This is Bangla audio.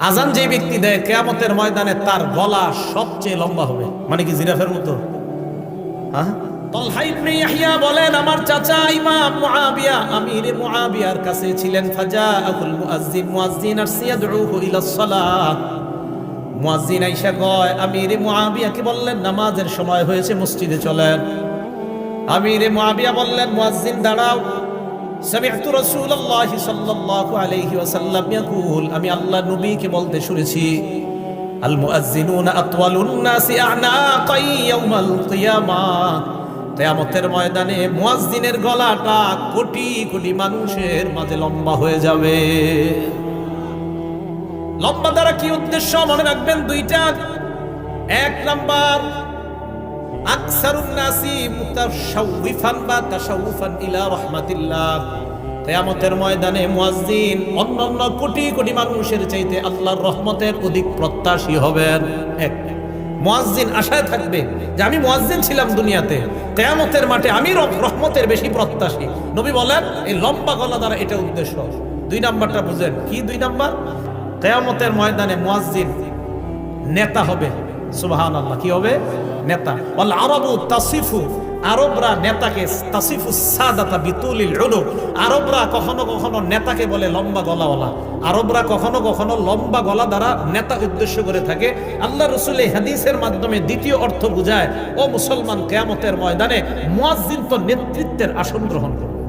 আজান যে ব্যক্তি দেয় কিয়ামতের ময়দানে তার গলা সবচেয়ে লম্বা হবে, মানে কি জিরাফের মতো। হ্যাঁ, তালহা ইবনে ইয়াহইয়া বলেন আমার চাচা ইমাম মুআবিয়া আমিরে মুআবিয়ার কাছে ছিলেন। ফাজাআহুল মুআজ্জিন, মুআজ্জিন আসছে ইয়াদউহু ইলাস সালাহ। মুআজ্জিন আইসা কয় আমিরে মুআবিয়াকে বললেন নামাজের সময় হয়েছে, মসজিদে চলেন। আমিরে মুআবিয়া বললেন মুআজ্জিন দাঁড়াও, সামি'তু রাসূলুল্লাহি সাল্লাল্লাহু আলাইহি ওয়াসাল্লাম ইয়াকুল, আমি আল্লাহর নবীকে বলতে শুনেছি আল মুআজ্জিনুনা আতওয়ালুন নাসি আ'নাকান ইয়াউমাল কিয়ামাহ, কিয়ামতের ময়দানে মুয়াজ্জিনের গলাটা কোটি কোটি মানুষের মাঝে লম্বা হয়ে যাবে। লম্বা দ্বারা কি উদ্দেশ্য মনে রাখবেন দুইটা। এক নাম্বার, আকসারুন নাসি মুতাশাউফান বা তাশাউফান ইলা রাহমাতিল্লাহ, কিয়ামতের ময়দানে মুয়াজ্জিন অন্যান্য কোটি কোটি মানুষের চাইতে আল্লাহর রহমতের অধিক প্রত্যাশী হবেন। এক, মুয়াজ্জিন আশায় থাকবে যে আমি মুয়াজ্জিন ছিলাম দুনিয়াতে, কিয়ামতের মাঠে আমি রহমতের বেশি প্রত্যাশী। নবী বলেন এই লম্বা গলা দ্বারা এটা উদ্দেশ্য। দুই নাম্বারটা বুঝেন কি? দুই নাম্বার, কিয়ামতের ময়দানে মুয়াজ্জিন নেতা হবে। সুবহানাল্লাহ, কি হবে? নেতা। ওয়াল আরবু তাসিফু, আরবরা নেতাকে তাসিফু সাদাতা বিতুলিল উলুক, আরবরা কখনো কখনো নেতাকে বলে লম্বা গলাওয়ালা। আরবরা কখনো কখনো লম্বা গলা দ্বারা নেতা উদ্দেশ্য করে থাকে। আল্লাহ রাসূল এই হাদিসের মাধ্যমে দ্বিতীয় অর্থ বুঝায়, ও মুসলমান, কিয়ামতের ময়দানে মুয়াজ্জিন তো নেতৃত্বের আসন গ্রহণ করবে।